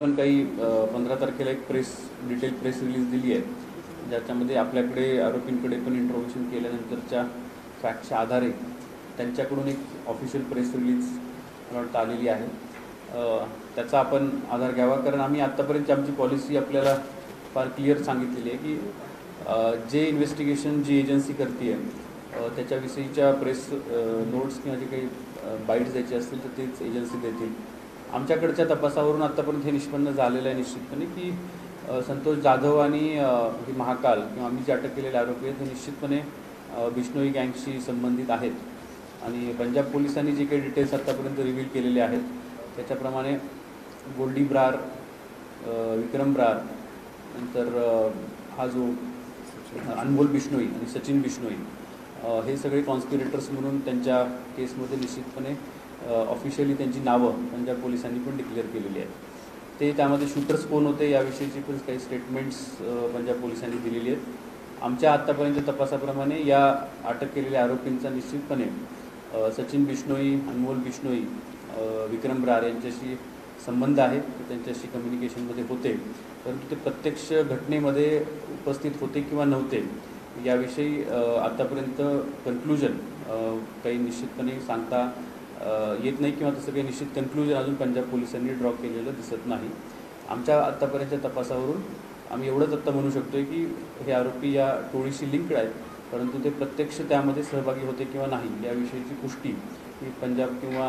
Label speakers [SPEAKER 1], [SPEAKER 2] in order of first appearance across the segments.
[SPEAKER 1] पण काही 15 तारखेला एक डिटेल प्रेस रिलीज दिली आहे, ज्याच्यामध्ये आपल्याकडे आरोपींकडे पण इंट्रोगेशन केल्यानंतरच्या फॅक्टच्या आधारे त्यांच्याकडून एक ऑफिशियल प्रेस रिलीज मला आलेली आहे. त्याचा आपण आधार घ्यावा, कारण आम्ही आत्तापर्यंत आमची पॉलिसी आपल्याला फार क्लिअर सांगितलेली आहे की जे इन्व्हेस्टिगेशन जी एजन्सी करते आहे त्याच्याविषयीच्या प्रेस नोट्स किंवा जे काही बाईट्स द्यायचे असतील तर तेच एजन्सी देतील. आमच्याकडच्या तपासावरून आत्तापर्यंत हे निष्पन्न झालेलं आहे निश्चितपणे की संतोष जाधव आणि महाकाल किंवा आम्ही जे अटक केलेले आरोपी आहेत हे निश्चितपणे बिश्नोई गँगशी संबंधित आहेत. आणि पंजाब पोलिसांनी जे काही डिटेल्स आत्तापर्यंत रिव्हील केलेले आहेत त्याच्याप्रमाणे गोल्डी ब्रार, विक्रम ब्रार, नंतर हा जो अनमोल बिश्नोई आणि सचिन बिश्नोई हे सगळे कॉन्स्पिरेटर्स म्हणून त्यांच्या केसमध्ये निश्चितपणे ऑफिशियली त्यांची नावं पंजाब पोलिसांनी पण डिक्लेअर केलेली आहेत. ते त्यामध्ये शूटर्स कोण होते याविषयीची पण काही स्टेटमेंट्स पंजाब पोलिसांनी दिलेली आहेत. आमच्या आत्तापर्यंत तपासाप्रमाणे या अटक केलेल्या आरोपींचा निश्चितपणे सचिन बिश्नोई, अनमोल बिश्नोई, विक्रम ब्रार यांच्याशी संबंध आहे. त्यांच्याशी कम्युनिकेशनमध्ये होते, परंतु ते प्रत्यक्ष घटनेमध्ये उपस्थित होते किंवा नव्हते याविषयी आत्तापर्यंत कन्क्लुजन काही निश्चितपणे सांगता येत नाही किंवा तसं काही निश्चित कन्क्लुजन अजून पंजाब पोलिसांनी ड्रॉ केलेलं दिसत नाही. आमच्या आत्तापर्यंतच्या तपासावरून आम्ही एवढंच आत्ता म्हणू शकतो की हे आरोपी या टोळीशी लिंक्ड आहेत, परंतु ते प्रत्यक्ष त्यामध्ये सहभागी होते किंवा नाही याविषयीची पुष्टी ही पंजाब किंवा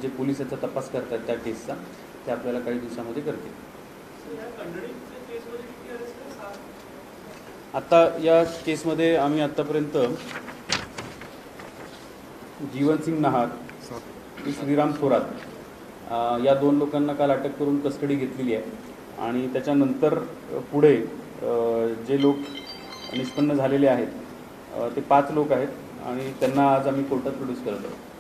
[SPEAKER 1] जे पोलीस याचा तपास करतात त्या केसचा ते आपल्याला काही दिवसामध्ये करतील. आता या केसमध्ये आम्ही आत्तापर्यंत जीवनसिंग नहार, श्रीराम थोरात या 2 लोकांना काल अटक करून कस्टडी घेतलेली आहे. आणि त्याच्यानंतर पुढे जे लोक निष्पन्न झालेले आहेत ते 5 लोक आहेत आणि त्यांना आज आम्ही कोर्टात प्रोड्यूस करत आहोत.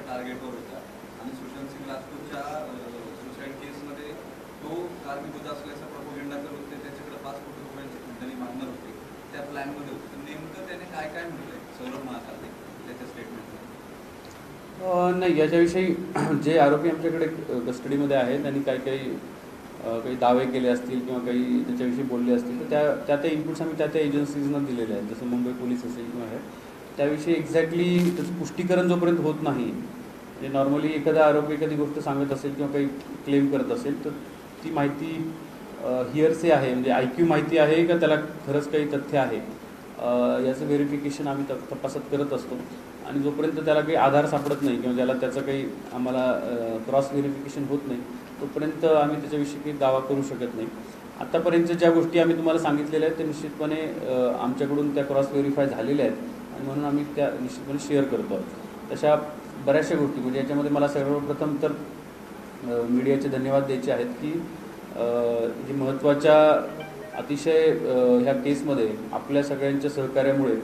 [SPEAKER 2] टार्गेटवर होता आणि सुशांत सिंग राजपूतच्या सुसाईड केसमध्ये तो कारणीभूत असल्याचा प्रोपोगंडा करत होते. त्याच्याकडे 5 कोटी रुपयांची खंडणी मागणार होते, त्या प्लॅनमध्ये होते. तर नेमकं त्याने काय काय म्हटलंय सौरभ महाकालने त्याच्या स्टेटमेंटमध्ये?
[SPEAKER 1] नाही, याच्याविषयी जे आरोपी आमच्याकडे कस्टडीमध्ये आहेत त्यांनी काही दावे केले असतील किंवा काही त्याच्याविषयी बोलले असतील तर त्या इनपुट्स आम्ही त्या एजन्सीजना दिलेले आहेत, जसं मुंबई पोलीस असेल किंवा हे त्याविषयी एक्झॅक्टली त्याचं पुष्टीकरण जोपर्यंत होत नाही, म्हणजे नॉर्मली एखादा आरोपी एखादी गोष्ट सांगत असेल किंवा काही क्लेम करत असेल तर ती माहिती हिअरसे आहे, म्हणजे IQ माहिती आहे का त्याला खरंच काही तथ्य आहे याचं व्हेरिफिकेशन आम्ही तपासात करत असतो. आणि जोपर्यंत त्याला काही आधार सापडत नाही किंवा त्याला त्याचं काही आम्हाला क्रॉस व्हेरिफिकेशन होत नाही तोपर्यंत आम्ही त्याच्याविषयी काही दावा करू शकत नाही. आत्तापर्यंत ज्या गोष्टी आम्ही तुम्हाला सांगितलेल्या आहेत ते निश्चितपणे आमच्याकडून त्या क्रॉस व्हेरीफाय झालेल्या आहेत आणि म्हणून आम्ही त्या निश्चितपणे शेअर करतो. तशा बऱ्याचशा गोष्टी म्हणजे याच्यामध्ये मला सर्वप्रथम तर मीडियाचे धन्यवाद द्यायचे आहेत की जे महत्त्वाच्या अतिशय ह्या केसमध्ये आपल्या सगळ्यांच्या सहकार्यामुळे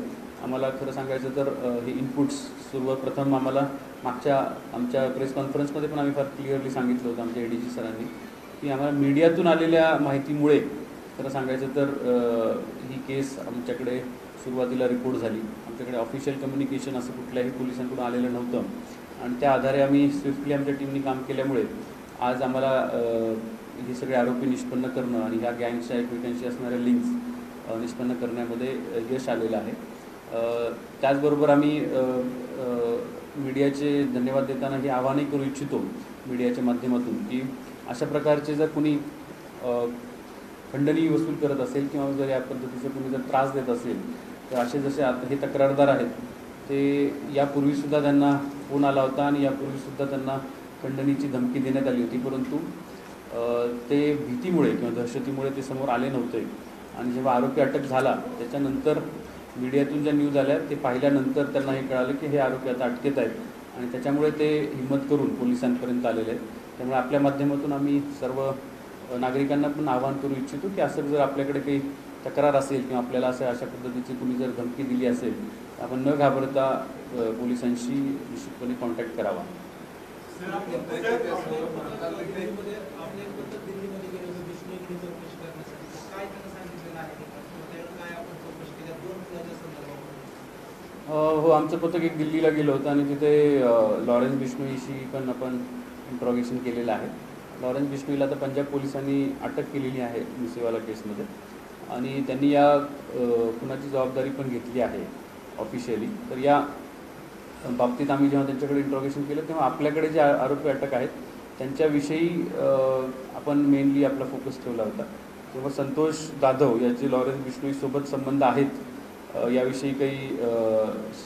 [SPEAKER 1] आम्हाला खरं सांगायचं तर हे इनपुट्स सर्वप्रथम आम्हाला आमच्या प्रेस कॉन्फरन्समध्ये पण आम्ही फार क्लिअरली सांगितलं होतं आमच्या ADG सरांनी की आम्हाला मीडियातून आलेल्या माहितीमुळे खरं सांगायचं तर ही केस आमच्याकडे सुरुवातीला रिपोर्ट झाली. आमच्याकडे ऑफिशियल कम्युनिकेशन असं कुठल्याही पोलिसांकडून आलेलं नव्हतं आणि त्या आधारे आम्ही स्विफ्टली आमच्या टीमनी काम केल्यामुळे आज आम्हाला हे सगळे आरोपी निष्पन्न करणं आणि ह्या गँगच्या एकमेकांशी असणाऱ्या लिंक्स निष्पन्न करण्यामध्ये यश आलेलं आहे. त्याचबरोबर आम्ही मीडियाचे धन्यवाद देताना हे आवाहनही करू इच्छितो मीडियाच्या माध्यमातून की अशा प्रकारचे जर कुणी खंडणी वसूल करत असेल किंवा जर या पद्धतीचं कुणी जर त्रास देत असेल तर असे जसे आता हे तक्रारदार आहेत ते यापूर्वीसुद्धा त्यांना फोन आला होता आणि यापूर्वीसुद्धा त्यांना खंडणीची धमकी देण्यात आली होती, परंतु ते भीतीमुळे किंवा दहशतीमुळे ते समोर आले नव्हते. आणि जेव्हा आरोपी अटक झाला त्याच्यानंतर मीडियातून ज्या न्यूज आल्या ते पाहिल्यानंतर त्यांना हे कळालं की हे आरोपी आता अटकेत आहेत आणि त्याच्यामुळे ते हिंमत करून पोलिसांपर्यंत आलेले आहेत. त्यामुळे आपल्या माध्यमातून आम्ही सर्व नागरिकांना पण आवाहन करू इच्छितो की असं जर आपल्याकडे काही तक्रार असेल किंवा आपल्याला अशा पद्धतीची कुणी जर धमकी दिली असेल तर आपण न घाबरता पोलिसांशी निश्चितपणे कॉन्टॅक्ट करावा. हो, आमचं पथक एक दिल्लीला गेलं होतं आणि तिथे लॉरेन्स बिश्नोईशी पण आपण इंट्रॉगेशन केलेलं आहे. लॉरेन्स बिश्नोईला आता पंजाब पोलिसांनी अटक केलेली आहे मुसेवाला केसमध्ये आणि त्यांनी या खुनाची जबाबदारी पण घेतली आहे ऑफिशियली. तर या बाबतीत आम्ही जेव्हा त्यांच्याकडे इंट्रॉगेशन केलं तेव्हा आपल्याकडे जे आरोपी अटक आहेत त्यांच्याविषयी आपण मेनली आपला फोकस ठेवला होता. तेव्हा संतोष जाधव याचे लॉरेन्स बिश्नोईसोबत संबंध आहेत याविषयी काही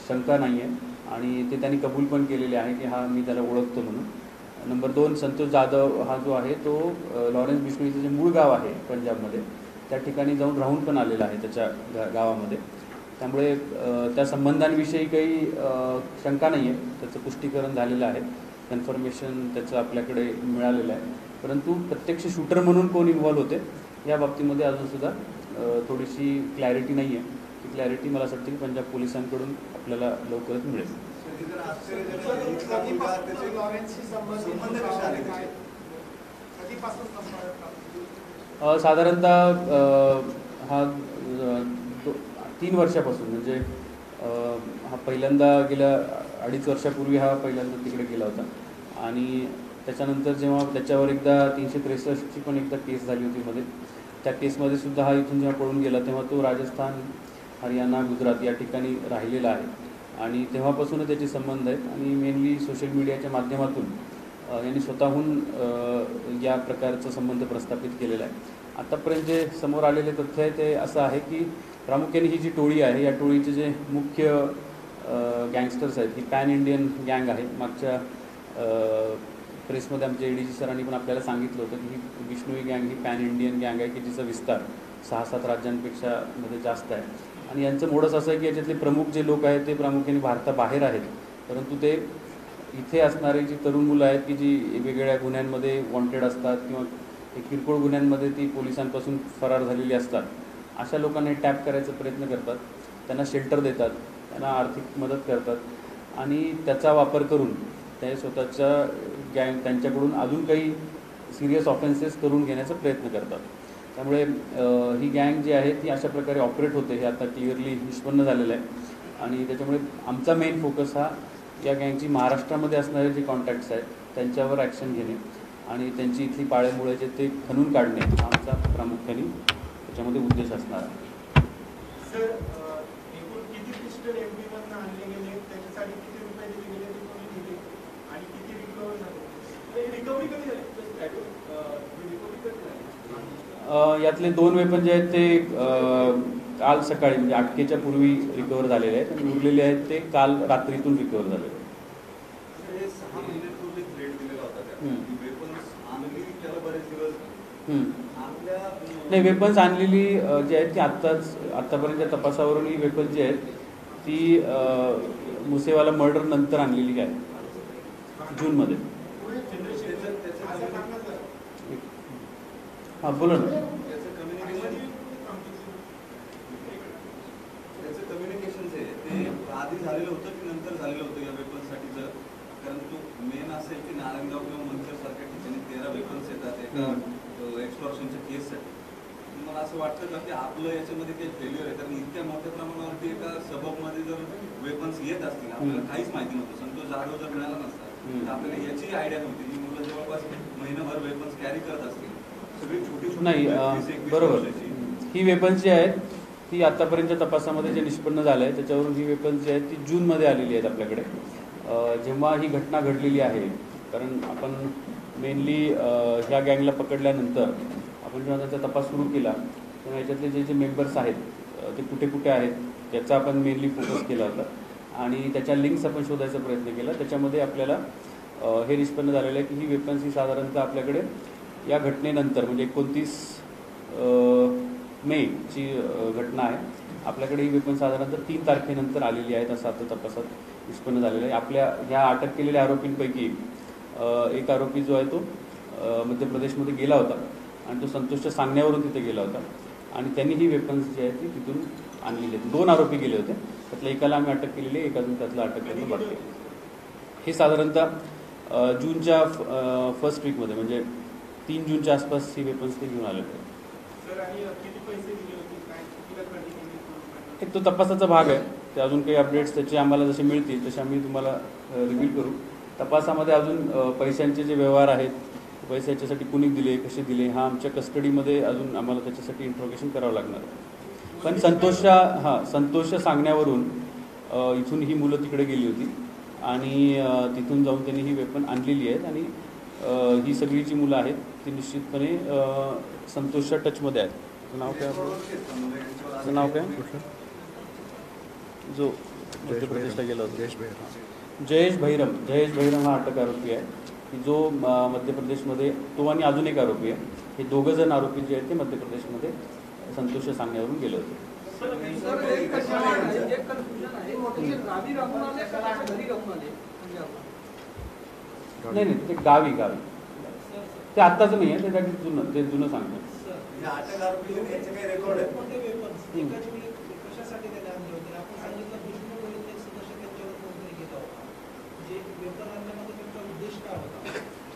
[SPEAKER 1] शंका नाही आहे आणि ते त्यांनी कबूल पण केलेले आहे की हा मी त्याला ओळखतो म्हणून. नंबर 2, संतोष जाधव हा जो आहे तो लॉरेन्स बिश्नोईचं जे मूळ गाव आहे पंजाबमध्ये त्या ठिकाणी जाऊन राहून पण आलेला आहे त्याच्या गावामध्ये. त्यामुळे त्या संबंधांविषयी काही शंका नाही आहे. त्याचं पुष्टीकरण झालेलं आहे, कन्फर्मेशन त्याचं आपल्याकडे मिळालेलं आहे. परंतु प्रत्यक्ष शूटर म्हणून कोण इन्व्हॉल्व होते या बाबतीमध्ये अजूनसुद्धा थोडीशी क्लॅरिटी नाही आहे. ती क्लॅरिटी मला असं वाटतं की पंजाब पोलिसांकडून आपल्याला लवकरच मिळेल. साधारणतः हा 3 वर्षापासून म्हणजे हा पहिल्यांदा गेल्या 2.5 वर्षापूर्वी हा पहिल्यांदा तिकडे गेला होता आणि त्याच्यानंतर जेव्हा त्याच्यावर एकदा 363ची पण एकदा केस झाली होती मध्ये. त्या केसमध्ये सुद्धा हा इथून जेव्हा पळून गेला तेव्हा तो राजस्थान, हरियाणा, गुजरात या ठिकाणी राहिलेला आहे आणि तेव्हापासूनच त्याचे संबंध आहेत आणि मेनली सोशल मीडियाच्या माध्यमातून यांनी स्वतःहून या प्रकारचा संबंध प्रस्थापित केलेला आहे. आतापर्यंत जे समोर आलेले तथ्य आहे ते असं आहे की प्रामुख्याने ही जी टोळी आहे या टोळीचे जे मुख्य गँगस्टर्स आहेत ही पॅन इंडियन गँग आहे. मागच्या प्रेसमध्ये आमच्या ADG सरांनी पण आपल्याला सांगितलं होतं की ही बिश्नोई गँग ही पॅन इंडियन गँग आहे की जिचा विस्तार 6-7 राज्यांपेक्षा मध्ये जास्त आहे आणि यांचं मोडच असं आहे की याच्यातले प्रमुख जे लोक आहेत ते प्रामुख्याने भारताबाहेर आहेत. परंतु ते इथे असणारे जी तरुण मुलं आहेत की जी वेगवेगळ्या गुन्ह्यांमध्ये वॉन्टेड असतात किंवा किरकोळ गुन्ह्यांमध्ये ती पोलिसांपासून फरार झालेली असतात, अशा लोकांना टॅप करायचा प्रयत्न करतात, त्यांना शेल्टर देतात, त्यांना आर्थिक मदत करतात आणि त्याचा वापर करून ते स्वतःच्या गँग त्यांच्याकडून अजून काही सिरियस ऑफेन्सेस करून घेण्याचा प्रयत्न करतात. त्यामुळे ही गँग जी आहे ती अशा प्रकारे ऑपरेट होते हे आता क्लिअरली निष्पन्न झालेलं आहे आणि त्याच्यामुळे आमचा मेन फोकस हा या गँगची महाराष्ट्रामध्ये असणारे जे कॉन्टॅक्ट्स आहेत त्यांच्यावर ॲक्शन घेणे आणि त्यांची इथली पाळेमुळे जे ते खणून काढणे हा आमचा प्रामुख्याने त्याच्यामध्ये उद्देश असणार आहे. यातले 2 वेपन जे आहेत ते काल सकाळी म्हणजे अटकेच्या पूर्वी रिकवर झालेले आहेत आणि उरलेले आहेत ते काल रात्रीतून रिकवर झालेले आहेत. नाही, वेपन्स आणलेली जी आहेत ती आत्तापर्यंतच्या तपासावरून ही वेपन्स जी आहेत ती मुसेवाला मर्डर नंतर आणलेली आहे जूनमध्ये. हां, बोला ना.
[SPEAKER 2] त्याचं कम्युनिकेशन जे ते आधी झालेलं होतं की नंतर झालेलं होतं या वेपन्ससाठीचं? कारण तो मेन असेल की नारायणगाव किंवा मंचर सारख्या ठिकाणी 13 वेपन्स येतात एका एक्सटॉर्शनच्या केससाठी. मला असं वाटतं का की आपलं याच्यामध्ये काही फेल्युअर आहे? कारण इतक्या मोठ्या प्रमाणावरती एका सबबमध्ये जर वेपन्स येत असतील, आपल्याला काहीच माहिती नव्हतं, संतोष जाधव जर मिळाला नसता तर आपल्याला याची आयडिया नव्हती. ही मुलं जवळपास महिनाभर वेपन्स कॅरी करत असतील.
[SPEAKER 1] नाही, बरोबर. ही वेपन्स जी आहेत ती आत्तापर्यंतच्या तपासामध्ये जे निष्पन्न झालं आहे त्याच्यावरून ही वेपन्स जी आहेत ती जूनमध्ये आलेली आहेत आपल्याकडे. जेव्हा ही घटना घडलेली आहे, कारण आपण मेनली ह्या गँगला पकडल्यानंतर आपण जेव्हा त्याचा तपास सुरू केला तेव्हा याच्यातले जे मेंबर्स आहेत ते कुठे कुठे आहेत याचा आपण मेनली फोकस केला होता आणि त्याच्या लिंक्स आपण शोधायचा प्रयत्न केला. त्याच्यामध्ये आपल्याला हे निष्पन्न झालेलं आहे की ही वेपन्स ही साधारणतः आपल्याकडे या घटनेनंतर म्हणजे 29 मेची घटना आहे. आपल्याकडे ही वेपन साधारणतः 3 तारखेनंतर आलेली आहेत असं आता तपासात निष्पन्न झालेलं आहे. आपल्या ह्या अटक केलेल्या आरोपींपैकी एक आरोपी जो आहे तो मध्य प्रदेशमध्ये गेला होता आणि तो संतोषच्या सांगण्यावरून तिथे गेला होता आणि त्यांनी ही वेपन्स जी आहे ती तिथून आणलेली आहेत. 2 आरोपी गेले होते, त्यातल्या एकाला आम्ही अटक केलेली आहे, एक अजून त्यातला अटक करणं बाकी आहे. हे साधारणतः जूनच्या फर्स्ट वीकमध्ये म्हणजे 3 जूनच्या आसपास ही वेपन्स ते घेऊन आलेले आहेत. एक तो तपासाचा भाग आहे. ते अजून काही अपडेट्स त्याचे आम्हाला जसे मिळतील तसे आम्ही तुम्हाला रिव्हील करू. तपासामध्ये अजून पैशांचे जे व्यवहार आहेत, पैसे याच्यासाठी कुणी दिले, कसे दिले, हा आमच्या कस्टडीमध्ये अजून आम्हाला त्याच्यासाठी इंट्रोगेशन करावं लागणार आहे. पण संतोषच्या सांगण्यावरून इथून ही मुलं तिकडे गेली होती आणि तिथून जाऊन त्यांनी ही वेपन आणलेली आहेत आणि ही सगळी जी मुलं आहेत ती निश्चितपणे संतोषच्या टचमध्ये आहेत. त्याचं नाव काय? त्याचं नाव काय? जो मध्य प्रदेशला गेला होता, जयेश भैरम हा अटक आरोपी आहे की जो मध्य प्रदेशमध्ये, तो आणि अजून एक आरोपी आहे. हे दोघं जण आरोपी जे आहेत ते मध्य प्रदेशमध्ये संतोषच्या सांगण्यावरून गेले होते. नाही ते गावी ते आत्ताचं नाही आहे, ते जुनं सांगतो.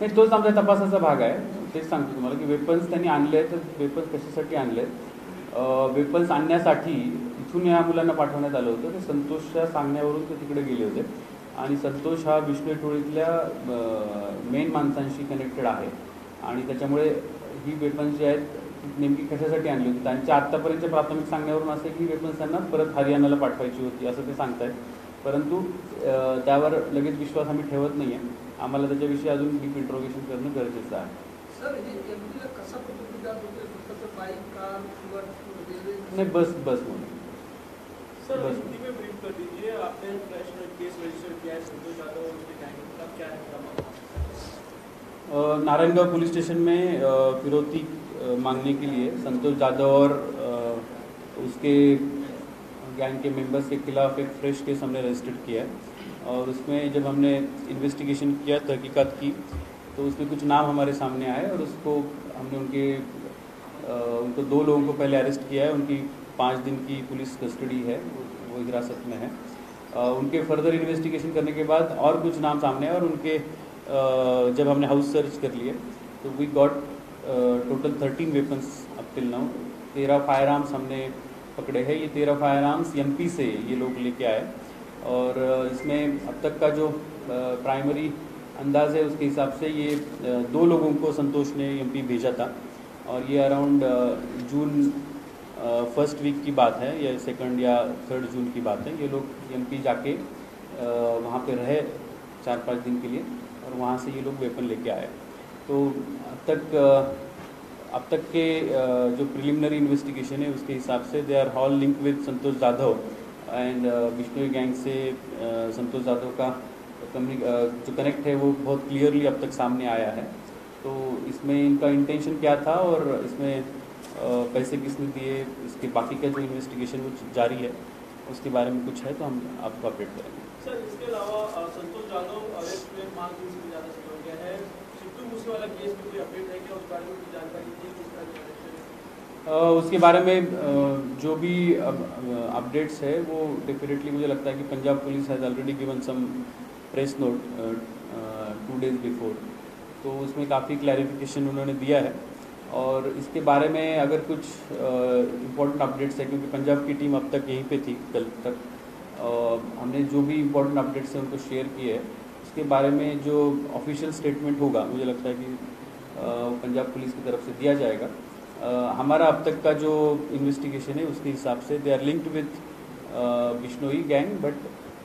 [SPEAKER 1] नाही, तोच आमच्या तपासाचा भाग आहे. तेच सांगतो तुम्हाला की वेपन्स त्यांनी आणले आहेत. तर वेपन्स कशासाठी आणले आहेत? वेपन्स आणण्यासाठी इथून या मुलांना पाठवण्यात आलं होतं. ते संतोषच्या सांगण्यावरून ते तिकडे गेले होते आणि संतोष हा बिश्नोई टोळीतल्या मेन माणसांशी कनेक्टेड आहे आणि त्याच्यामुळे ही वेपन्स जी आहेत नेमकी कशासाठी आणली होती. त्यांच्या आत्तापर्यंतच्या प्राथमिक सांगण्यावरून असं की ही वेपन्स त्यांना परत हरियाणाला पाठवायची होती असं ते सांगत आहेत. परंतु त्यावर लगेच विश्वास आम्ही ठेवत नाही आहे. आम्हाला त्याच्याविषयी अजून डीप इंट्रोगेशन करणं गरजेचं आहे. नाही, बस म्हणून नारायणगांव पुलिस स्टेशन में फिरौती मांगने के लिए संतोष यादव और उसके गैंग के मेंबर्स के खिलाफ एक फ्रेश केस हमने रजिस्टर्ड किया है और उसमें जब हमने इन्वेस्टिगेशन किया, तहकीकात की, तो उसमें कुछ नाम हमारे सामने आए और उसको हमने उनको 2 लोगों को पहले अरेस्ट किया है. उनकी 5 दिन की पुलिस कस्टडी है, वो हिरासत में है. उनके फर्दर इन्वेस्टिगेशन करने के बाद और कुछ नाम सामने आए और उनके जब हमने हाउस सर्च कर लिए तो we got total 13 weapons up till now. 13 fire arms हमने पकड़े हैं. ये 13 फायर आर्म्स एमपी से ये लोग लेके आए और इसमें अब तक का जो प्राइमरी अंदाज़ है उसके हिसाब से ये 2 लोगों को संतोष ने एमपी भेजा था और ये अराउंड जून फर्स्ट वीक की बात है या 2nd या 3rd जून की बात है. ये लोग एमपी जाके वहाँ पे रहे 4-5 दिन के लिए और वहाँ से ये लोग वेपन लेके आए. तो अब तक के जो प्रिलिमिनरी इन्वेस्टिगेशन है उसके हिसाब से दे आर ऑल लिंक विद संतोष यादव एंड बिश्नोई गैंग से संतोष यादव का जो कनेक्ट है वो बहुत क्लियरली अब तक सामने आया है. तो इसमें इनका इंटेंशन क्या था और इसमें पैसे किसने दिए, इसके बाकी का जो इन्वेस्टिगेशन वो जारी है उसके बारे में कुछ है तो हम आपको अपडेट करेंगे.
[SPEAKER 3] सर, इसके अलावा संतोष यादव अरेस्ट में 5 दिन से ज़्यादा समय हो गया है. सिद्धू मूसे वाला केस में कोई अपडेट है क्या? उस बारे में कोई जानकारी थी? किस तरह की डायरेक्शन है?
[SPEAKER 1] उसके बारे में जो भी अपडेट्स है वो डेफिनेटली मुझे लगता है कि Punjab police has already given some press note 2 days before. तो उसमें काफ़ी क्लैरिफिकेशन उन्होंने दिया है और इसके बारे में अगर कुछ इम्पोर्टेंट अपडेट्स है, क्योंकि पंजाब की टीम अब तक यहीं पे थी कल तक, हमने जो भी इम्पोर्टेंट अपडेट्स हैं उनको शेयर किए है. उसके बारे में जो ऑफिशियल स्टेटमेंट होगा मुझे लगता है कि पंजाब पुलिस की तरफ से दिया जाएगा. हमारा अब तक का जो इन्वेस्टिगेशन है उसके हिसाब से दे आर लिंक्ड विद बिश्नोई गैंग, बट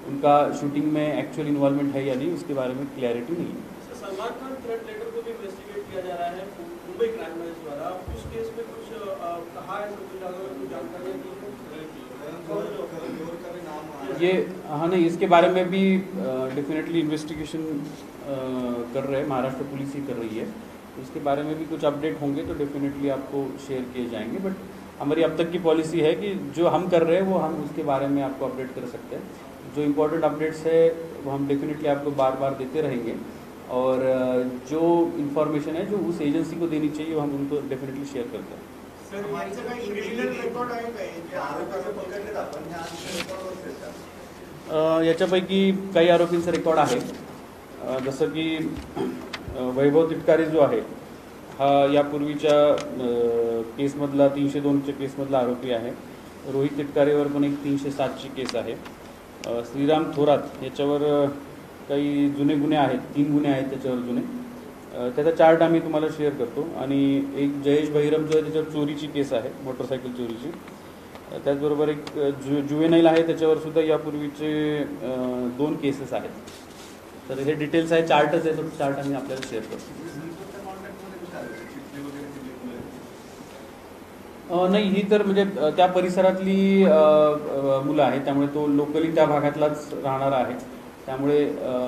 [SPEAKER 1] उनका शूटिंग में एक्चुअल इन्वॉल्वमेंट है या नहीं उसके बारे में क्लैरिटी नहीं है.
[SPEAKER 3] सलमान खान थ्रेट लेटर को भी इन्वेस्टिगेट किया जा रहा है मुंबई क्राइम ब्रांच द्वारा. उस केस में कुछ कहा है, कुछ जानकारियाँ दी
[SPEAKER 1] ये? हाँ, नहीं, इसके बारे में भी डेफिनेटली इन्वेस्टिगेशन कर रहे हैं, महाराष्ट्र पुलिस ही कर रही है. इसके बारे में भी कुछ अपडेट होंगे तो डेफिनेटली आपको शेयर किए जाएंगे. बट हमारी अब तक की पॉलिसी है कि जो हम कर रहे हैं वो हम उसके बारे में आपको अपडेट कर सकते हैं. जो इम्पोर्टेंट अपडेट्स है वो हम डेफिनेटली आपको बार बार देते रहेंगे और जो इन्फॉर्मेशन है जो उस एजेंसी को देनी चाहिए वो हम उनको डेफिनेटली शेयर करते हैं. याच्यापैकी काही आरोपींचा रेकॉर्ड आहे. जसं की वैभव तिटकारी जो आहे हा यापूर्वीच्या केसमधला 302च्या केसमधला आरोपी आहे. रोहित तिटकारेवर पण एक 307ची केस आहे. श्रीराम थोरात याच्यावर काही जुने गुन्हे आहेत, 3 गुन्हे आहेत त्याच्यावर जुने. त्याचा चार्ट आम्ही तुम्हाला शेअर करतो. आणि एक जयेश बहिरम जो आहे त्याच्यावर चोरीची केस आहे, मोटरसायकल चोरीची. त्याचबरोबर एक जुवेनाईल आहे, त्याच्यावर सुद्धा यापूर्वीचे 2 केसेस आहेत. तर हे डिटेल्स आहे, चार्टच आहे, तो चार्ट आम्ही आपल्याला शेअर करतो. नाही, ही तर म्हणजे त्या परिसरातली मुलं आहेत, त्यामुळे तो लोकली त्या भागातलाच राहणारा आहे. त्यामुळे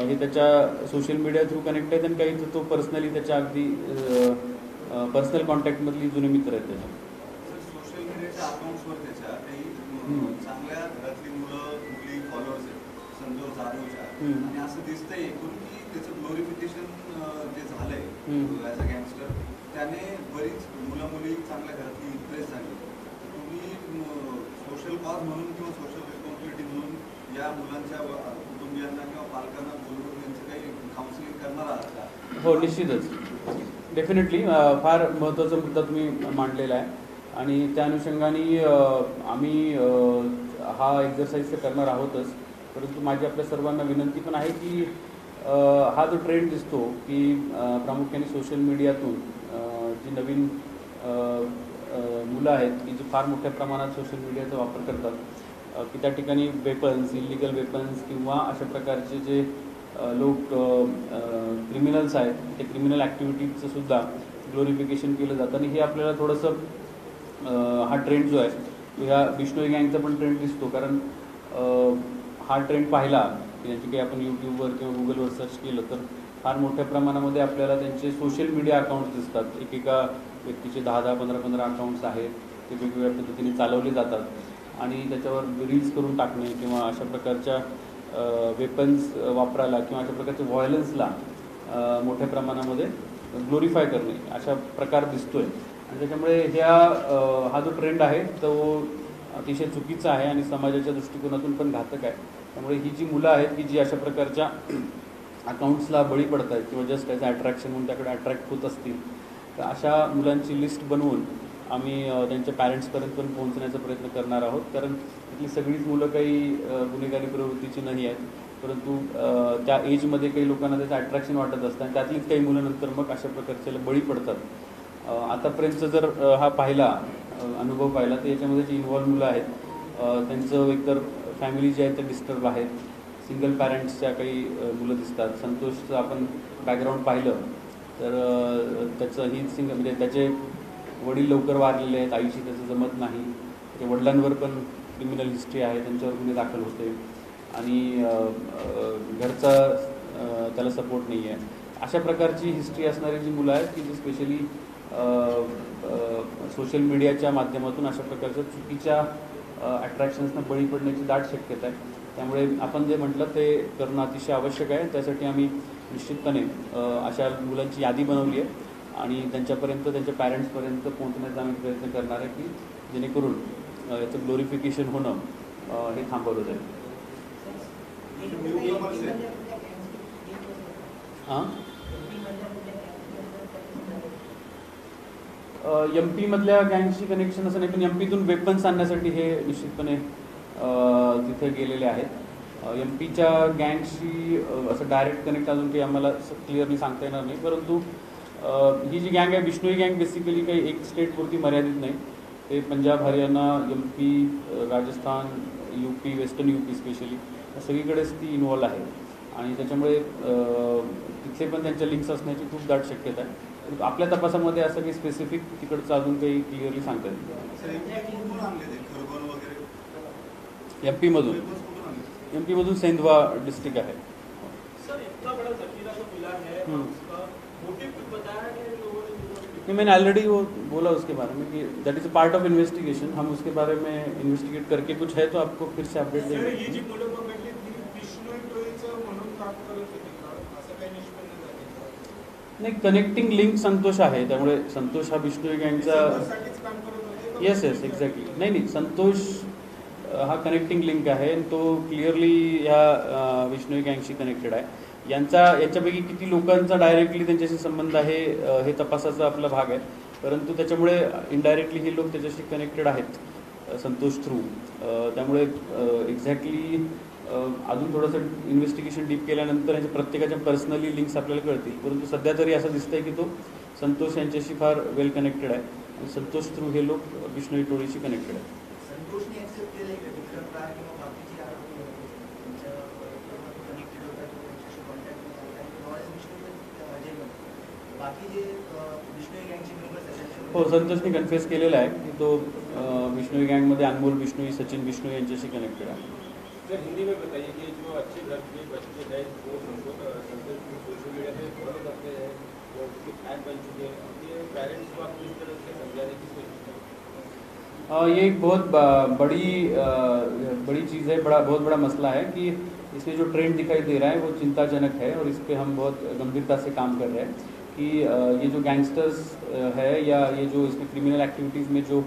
[SPEAKER 1] हे त्याच्या सोशल मीडिया थ्रू कनेक्ट आहेत आणि काही तो पर्सनली त्याच्या अगदी पर्सनल कॉन्टॅक्टमधली जुने मित्र आहेत त्याच्या.
[SPEAKER 2] सोशल मीडियाच्या अकाउंट्सवर त्याच्या काही चांगल्या घरातली मुलं मुली फॉलोअर्स आहेत संतोष जाधवच्या, आणि असं दिसतंय एकूण की त्याचं ग्लोरिफिकेशन जे झालंय ॲज अ गँगस्टर, त्याने बरीच मुलं मुली चांगल्या घरातली इम्प्रेस झाली. तुम्ही सोशल कॉज म्हणून किंवा सोशल रिस्पॉन्सिबिलिटी म्हणून या मुलांच्या कुटुंबियांना किंवा पालकांना बोलवून त्यांचं काही काउन्सिलिंग करणार आहात का?
[SPEAKER 1] हो, निश्चितच, डेफिनेटली. फार महत्त्वाचा मुद्दा तुम्ही मांडलेला आहे आणि त्या अनुषंगाने आम्ही हा एक्झरसाईज तर करणार आहोतच. परंतु माझी आपल्या सर्वांना विनंती पण आहे की हा जो ट्रेंड दिसतो की प्रामुख्याने सोशल मीडियातून जी नवीन मुलं आहेत की जी फार मोठ्या प्रमाणात सोशल मीडियाचा वापर करतात, की त्या ठिकाणी वेपन्स, इलिगल वेपन्स किंवा अशा प्रकारचे जे लोक क्रिमिनल्स आहेत, ते क्रिमिनल ॲक्टिव्हिटीजचं सुद्धा ग्लोरिफिकेशन केलं जातं. आणि हे आपल्याला थोडंसं हा ट्रेंड जो आहे तो ह्या बिश्नोई गँगचा पण ट्रेंड दिसतो. कारण हा ट्रेंड पाहिला की त्यांची काही आपण यूट्यूबवर किंवा गुगलवर सर्च केलं तर फार मोठ्या प्रमाणामध्ये आपल्याला त्यांचे सोशल मीडिया अकाउंट्स दिसतात. एकेका व्यक्तीचे 10-10, 15-15 अकाउंट्स आहेत, ते वेगवेगळ्या पद्धतीने चालवले जातात आणि त्याच्यावर रील्स करून टाकणे किंवा अशा प्रकारच्या वेपन्स वापरायला किंवा अशा प्रकारच्या व्हायलन्सला मोठ्या प्रमाणामध्ये ग्लोरिफाय करणे अशा प्रकार दिसतोय. आणि त्याच्यामुळे हा जो ट्रेंड आहे तो अतिशय चुकीचा आहे आणि समाजाच्या दृष्टिकोनातून पण घातक आहे. त्यामुळे ही जी मुलं आहेत की जी अशा प्रकारच्या अकाउंट्सला बळी पडत आहेत किंवा जस्ट ॲज अट्रॅक्शन म्हणून त्याकडे अट्रॅक्ट होत असतील, तर अशा मुलांची लिस्ट बनवून आम्ही त्यांच्या पॅरेंट्सपर्यंत पण पोहोचण्याचा प्रयत्न करणार आहोत. कारण इथली सगळीच मुलं काही गुन्हेगारी प्रवृत्तीची नाही आहेत, परंतु त्या एजमध्ये काही लोकांना त्याचं अट्रॅक्शन वाटत असतं आणि त्यातलीच काही मुलं नंतर मग अशा प्रकारच्याला बळी पडतात. आतापर्यंतचा जर हा अनुभव पाहिला तर याच्यामध्ये जी इन्व्हॉल्व मुलं आहेत त्यांचं एकतर फॅमिली जे आहेत ते डिस्टर्ब आहेत, सिंगल पॅरेंट्सच्या काही मुलं दिसतात. संतोषचं आपण बॅकग्राऊंड पाहिलं तर त्याचं म्हणजे त्याचे वडील लवकर वारलेले आहेत, आईशी त्याचं जमत नाही, त्याच्या वडिलांवर पण क्रिमिनल हिस्ट्री आहे, त्यांच्यावर गुन्हे दाखल होते आणि घरचा त्याला सपोर्ट नाही आहे. अशा प्रकारची हिस्ट्री असणारी जी मुलं आहेत की जी स्पेशली सोशल मीडियाच्या माध्यमातून अशा प्रकारच्या चुकीच्या अट्रॅक्शन्सना बळी पडण्याची दाट शक्यता आहे. त्यामुळे आपण जे म्हटलं ते करणं अतिशय आवश्यक आहे. त्यासाठी आम्ही निश्चितपणे अशा मुलांची यादी बनवली आहे आणि त्यांच्यापर्यंत, त्यांच्या पॅरेंट्सपर्यंत पोहोचण्याचा आम्ही प्रयत्न करणार आहे की जेणेकरून याचं ग्लोरिफिकेशन होणं हे थांबवलं जाईल. हां, MP मधल्या गँगशी कनेक्शन असं नाही, पण MPतून वेपन्स आणण्यासाठी हे निश्चितपणे तिथे गेलेले आहेत. MPच्या गँगशी असं डायरेक्ट कनेक्ट अजून काही आम्हाला क्लिअरली सांगता येणार नाही. परंतु ही जी गँग आहे बिश्नोई गँग बेसिकली काही एक स्टेटपुरती मर्यादित नाही. ते Punjab, Haryana, MP, Rajasthan, UP, western UP specially सगळीकडेच ती इन्व्हॉल्व आहे आणि त्याच्यामुळे तिथे पण त्यांच्या लिंक्स असण्याची खूप दाट शक्यता आहे. आपल्या तपासामध्ये असं काही स्पेसिफिक तिकडचं अजून काही क्लिअरली सांगता येईल. MP मधून सेंधवा डिस्ट्रिक्ट आहे. मैंने ऑलरेडी वो बोला उसके बारे में कि that is a part of investigation. हम उसके बारे में इन्वेस्टिगेट करके कुछ है तो आपको फिर से अपडेट देंगे. नाही, कनेक्टिंग लिंक संतोष आहे, त्यामुळे संतोष हा बिश्नोई गँगचा येस एक्झॅक्टली. नाही, संतोष हा कनेक्टिंग लिंक आहे आणि तो क्लिअरली ह्या बिश्नोई गँगशी कनेक्टेड आहे. याच्यापैकी किती लोकांचा डायरेक्टली त्यांच्याशी संबंध आहे हे तपासाचा आपला भाग आहे. परंतु त्याच्यामुळे इनडायरेक्टली हे लोक त्याच्याशी कनेक्टेड आहेत संतोष थ्रू. त्यामुळे एक्झॅक्टली अजून थोडंसं इन्व्हेस्टिगेशन डीप केल्यानंतर यांच्या प्रत्येकाच्या पर्सनली लिंक्स आपल्याला कळतील. परंतु सध्या तरी असं दिसतंय की तो संतोष यांच्याशी फार वेल कनेक्टेड आहे आणि संतोष थ्रू हे लोक बिश्नोई टोळीशी कनेक्टेड आहे.
[SPEAKER 4] संतोषने ऍक्सेप्ट केलंय का विक्रम राय किंवा बाकीचे आरोपी त्यांच्या कनेक्टेड होतात त्यांच्याशी कॉन्टॅक्ट बाकी जे बिश्नोई गँगचे मेंबर्स आहेत?
[SPEAKER 1] हो, संतोषने कन्फेस केलेला आहे की तो बिश्नोई गँगमध्ये अनमोल बिश्नोई, सचिन बिश्नोई यांच्याशी कनेक्टेड आहे.
[SPEAKER 5] सर, हिंदी में बताइए कि जो अच्छे घर के बच्चे हैं वो संतोष को सोशल मीडिया पे फॉलो करते हैं, वो उसके फैन बन चुके हैं, उनके पेरेंट्स को आप किस तरह से समझाने की कोशिश करें?
[SPEAKER 1] ये एक बहुत बड़ी चीज़ है, बहुत बड़ा मसला है कि इसमें जो ट्रेंड दिखाई दे रहा है वो चिंताजनक है और इस पर हम बहुत गंभीरता से काम कर रहे हैं कि ये जो गैंगस्टर्स है या ये जो इसमें क्रिमिनल एक्टिविटीज़ में जो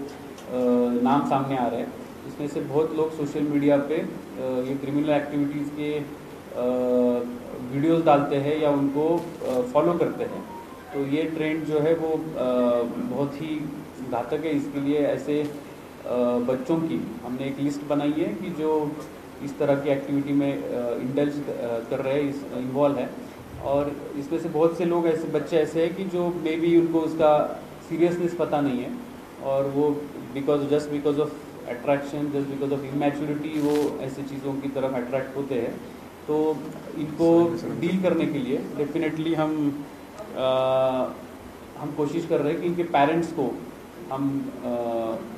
[SPEAKER 1] नाम सामने आ रहे हैं, इसमें से बहुत लोग सोशल मीडिया पे ये क्रिमिनल एक्टिविटीज़ के वीडियोस डालते हैं या उनको फॉलो करते हैं. तो ये ट्रेंड जो है वो बहुत ही घातक है. इसके लिए ऐसे बच्चों की हमने एक लिस्ट बनाई है कि जो इस तरह की एक्टिविटी में इंडल्ज कर रहे हैं, इन्वॉल्व है. और इसमें से बहुत से लोग ऐसे बच्चे ऐसे हैं कि जो मे बी उनको उसका सीरियसनेस पता नहीं है और वो just because of attraction, just because of immaturity वो ऐसी चीज़ों की तरफ अट्रैक्ट होते हैं. तो इनको डील करने के लिए डेफिनेटली हम कोशिश कर रहे हैं कि इनके पेरेंट्स को हम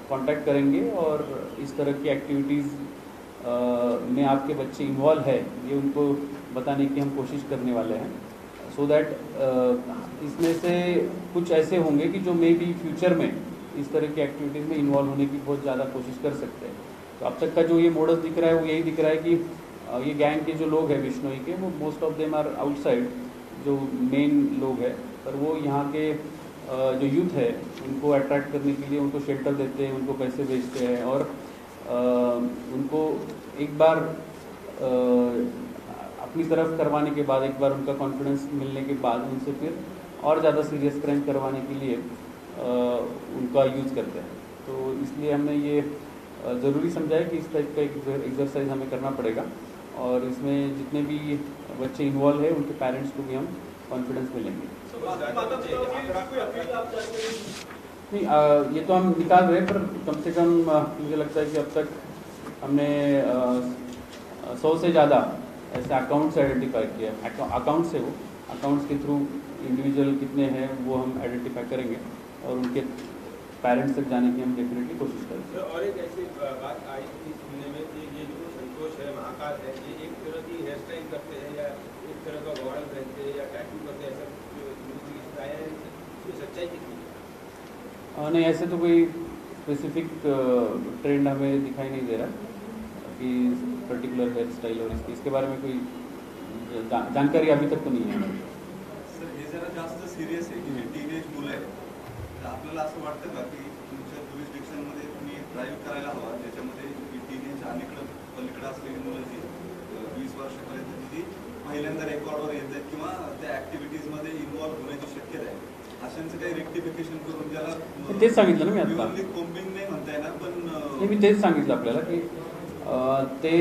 [SPEAKER 1] कांटेक्ट करेंगे और इस तरह की एक्टिविटीज़ में आपके बच्चे इन्वॉल्व है ये उनको बताने की हम कोशिश करने वाले हैं. सो दैट इसमें से कुछ ऐसे होंगे कि जो मे बी फ्यूचर में इस तरह की एक्टिविटीज़ में इन्वॉल्व होने की बहुत ज़्यादा कोशिश कर सकते हैं. तो अब तक का जो ये मॉडल दिख रहा है वो यही दिख रहा है कि ये गैंग के जो लोग हैं बिश्नोई के, वो most of them are outside, जो मेन लोग हैं, पर वो यहाँ के जो यूथ है उनको अट्रैक्ट करने के लिए उनको शेल्टर देते हैं, उनको पैसे भेजते हैं और उनको एक बार अपनी तरफ करवाने के बाद, एक बार उनका कॉन्फिडेंस मिलने के बाद उनसे फिर और ज़्यादा सीरियस क्राइम करवाने के लिए उनका यूज़ करते हैं. तो इसलिए हमने ये ज़रूरी समझा है कि इस टाइप का एक एक्सरसाइज हमें करना पड़ेगा और इसमें जितने भी बच्चे इन्वॉल्व हैं उनके पेरेंट्स को भी हम कॉन्फिडेंस में लेंगे. नहीं, ये तो हम निकाल रहे हैं, पर कम से कम मुझे लगता है कि अब तक हमने 100 से ज़्यादा ऐसे अकाउंट्स आइडेंटिफाई किया. अकाउंट से वो अकाउंट्स के थ्रू इंडिविजुअल कितने हैं वो हम आइडेंटिफाई करेंगे और उनके पेरेंट्स तक जाने की हम डेफिनेटली कोशिश करेंगे.
[SPEAKER 5] और एक ऐसी बात आई थी सुनने में कि ये जो संतोष है, महाकाल है, ये एक तरह की हेयर स्टाइल करते हैं या एक तरह का गॉगल पहनते हैं या टैटू करते हैं, ऐसा आया है, इसकी सच्चाई कितनी है?
[SPEAKER 1] नहीं, ऐसे तो कोई स्पेसिफिक ट्रेंड हमें दिखाई नहीं दे रहा कि पर्टिकुलर हेयर स्टाइल और इसके बारे में कोई जानकारी अभी तक तो नहीं है.
[SPEAKER 2] सर, हे जरा जास्त सिरियस आहे की जे टीनेज मुलं आहेत, तर आपल्याला असं वाटतं का की तुमच्या ज्युरिस्डिक्शनमध्ये तुम्ही ड्राईव्ह करायला हवा ज्याच्यामध्ये टीनेज पलीकडे असलेली मुलं जी 20 वर्षापर्यंत जी पहिल्यांदा रेकॉर्डवर येत आहेत किंवा त्या ॲक्टिव्हिटीजमध्ये इन्व्हॉल्व्ह होण्याची शक्यता आहे, अशांचं काही रेक्टिफिकेशन करून ज्याला
[SPEAKER 1] तेच सांगितलं ना मी आता.
[SPEAKER 2] कोम्बिंग नाही म्हणता येणार, पण
[SPEAKER 1] मी तेच सांगितलं आपल्याला की ते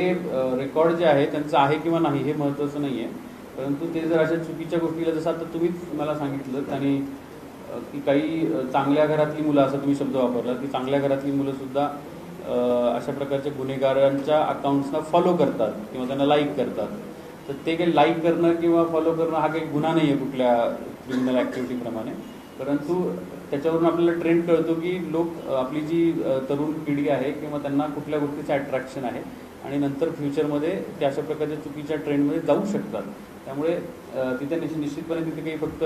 [SPEAKER 1] रेकॉर्ड जे आहे त्यांचं आहे किंवा नाही हे महत्त्वाचं नाही आहे. परंतु ते जर अशा चुकीच्या गोष्टीला, जसं आता तुम्हीच मला सांगितलं आणि की काही चांगल्या घरातली मुलं, असं तुम्ही शब्द वापरला की चांगल्या घरातली मुलंसुद्धा अशा प्रकारच्या गुन्हेगारांच्या अकाउंट्सना फॉलो करतात किंवा त्यांना लाईक करतात. तर ते काही लाईक करणं किंवा फॉलो करणं हा काही गुन्हा नाही आहे कुठल्या क्रिमिनल ॲक्टिव्हिटीप्रमाणे. परंतु त्याच्यावरून आपल्याला ट्रेंड कळतो की लोक, आपली जी तरुण पिढी आहे किंवा त्यांना कुठल्या गोष्टीचं अट्रॅक्शन आहे आणि नंतर फ्युचरमध्ये त्या अशा प्रकारच्या चुकीच्या ट्रेंडमध्ये जाऊ शकतात. त्यामुळे तिथे निश्चितपणे तिथे काही फक्त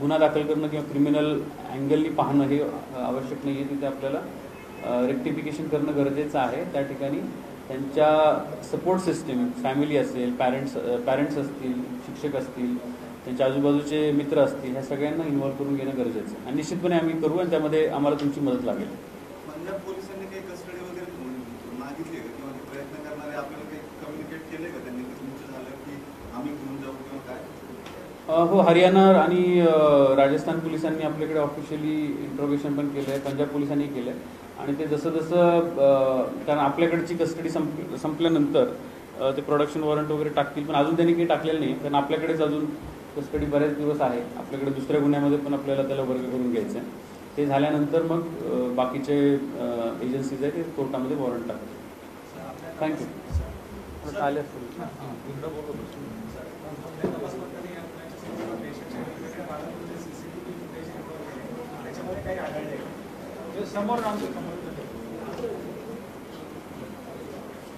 [SPEAKER 1] गुन्हा दाखल करणं किंवा क्रिमिनल अँगलनी पाहणं हे आवश्यक नाही आहे. तिथे आपल्याला रेक्टिफिकेशन करणं गरजेचं आहे. त्या ठिकाणी त्यांच्या सपोर्ट सिस्टीम, फॅमिली असेल, पॅरेंट्स असतील, शिक्षक असतील, त्यांच्या आजूबाजूचे मित्र असतील, ह्या सगळ्यांना इन्व्हॉल्व करून घेणं गरजेचं आहे आणि निश्चितपणे आम्ही करू आणि त्यामध्ये आम्हाला तुमची मदत लागेल.
[SPEAKER 2] पंजाब पोलिसांनी काही कस्टडी वगैरे मागितली का किंवा प्रयत्न करणारे आपल्याला काही कम्युनिकेट केले का त्यांनी, तुमचं झालं की आम्ही घेऊन जाऊ किंवा काय?
[SPEAKER 1] हो, हरियाणा आणि राजस्थान पोलिसांनी आपल्याकडे ऑफिशियली इंट्रोगेशन पण केलं आहे, पंजाब पोलिसांनी केलं आहे. आणि ते जसं जसं कारण आपल्याकडची कस्टडी संपल्यानंतर ते प्रोडक्शन वॉरंट वगैरे टाकतील, पण अजून त्यांनी काही टाकलेलं नाही, कारण आपल्याकडेच अजून कस्टडी बरेच दिवस आहे. आपल्याकडे दुसऱ्या गुन्ह्यामध्ये पण आपल्याला त्याला वर्ग करून घ्यायचं आहे. ते झाल्यानंतर मग बाकीचे एजन्सीज आहे ते कोर्टामध्ये वॉरंट टाकतात. थँक्यू. आले असतील.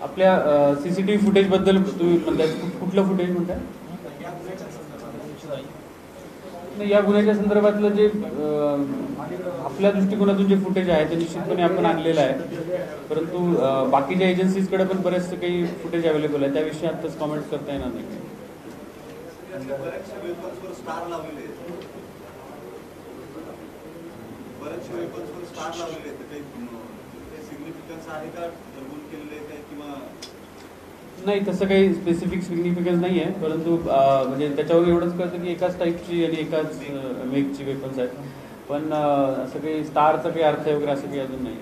[SPEAKER 1] आपल्या CCTV फुटेजबद्दल तुम्ही म्हणताय, कुठलं फुटेज म्हणताय? नाही, या गुन्ह्याच्या संदर्भातलं जे आपल्या दृष्टिकोनातून जे फुटेज आहे ते निश्चितपणे आपण आणलेलं आहे, परंतु बाकीच्या एजन्सीजकडे पण बरेचसे काही फुटेज अवेलेबल आहे, त्याविषयी आत्ताच कॉमेंट करता येणार नाही.
[SPEAKER 2] बऱ्याचशा वेपन्सवर स्टार लावलेले आहेत, बऱ्याचशा वेपन्सवर स्टार लावलेले आहेत, काही सिग्निफिकन्स आहे का ठरवून केलेले आहे काय किंवा
[SPEAKER 1] नाही? तसं काही स्पेसिफिक सिग्निफिकन्स नाही आहे, परंतु म्हणजे त्याच्यावर एवढंच कळतं की एकाच टाईपची आणि एकाच मेकची वेपन्स आहेत, पण असं काही स्टारचा काही अर्थ आहे वगैरे असं काही अजून नाही.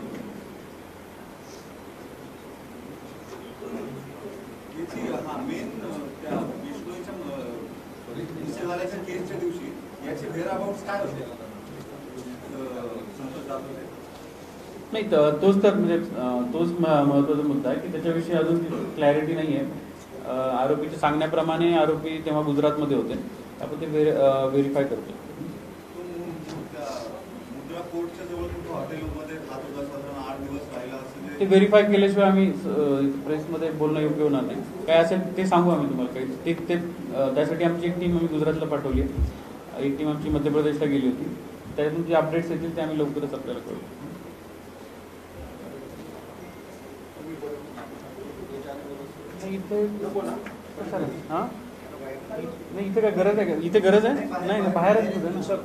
[SPEAKER 2] मेन त्या विष्णूच्या झाल्याच्या केसच्या दिवशी याचे वेअर अबाउट्स काय होते संतोष जाधव?
[SPEAKER 1] नाही, तोच तर म्हणजे तोच महत्त्वाचा मुद्दा आहे की त्याच्याविषयी अजून क्लॅरिटी नाही आहे. आरोपीच्या सांगण्याप्रमाणे आरोपी तेव्हा गुजरातमध्ये होते, आपण ते व्हेरीफाय करतो.
[SPEAKER 2] मुद्रा कोर्टच्या जवळ कुठं हॉटेलमध्ये खात होता, साधारण 8 दिवस राहिला असं
[SPEAKER 1] ते व्हेरीफाय केल्याशिवाय आम्ही प्रेसमध्ये बोलणं योग्य होणार नाही. काय असेल ते सांगू आम्ही तुम्हाला. काही ते त्यासाठी आमची एक टीम आम्ही गुजरातला पाठवली आहे, एक टीम आमची मध्य प्रदेशला गेली होती. त्यातून जे अपडेट्स येतील ते आम्ही लवकरच आपल्याला कळू. इथे हां नाही, इथे काय गरज आहे का? इथे गरज आहे नाही ना, बाहेरच कुठे ना सर.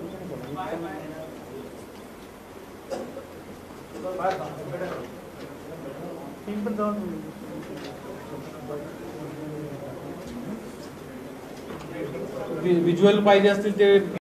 [SPEAKER 1] पण जाऊ व्हिज्युअल पाहिजे असतील ते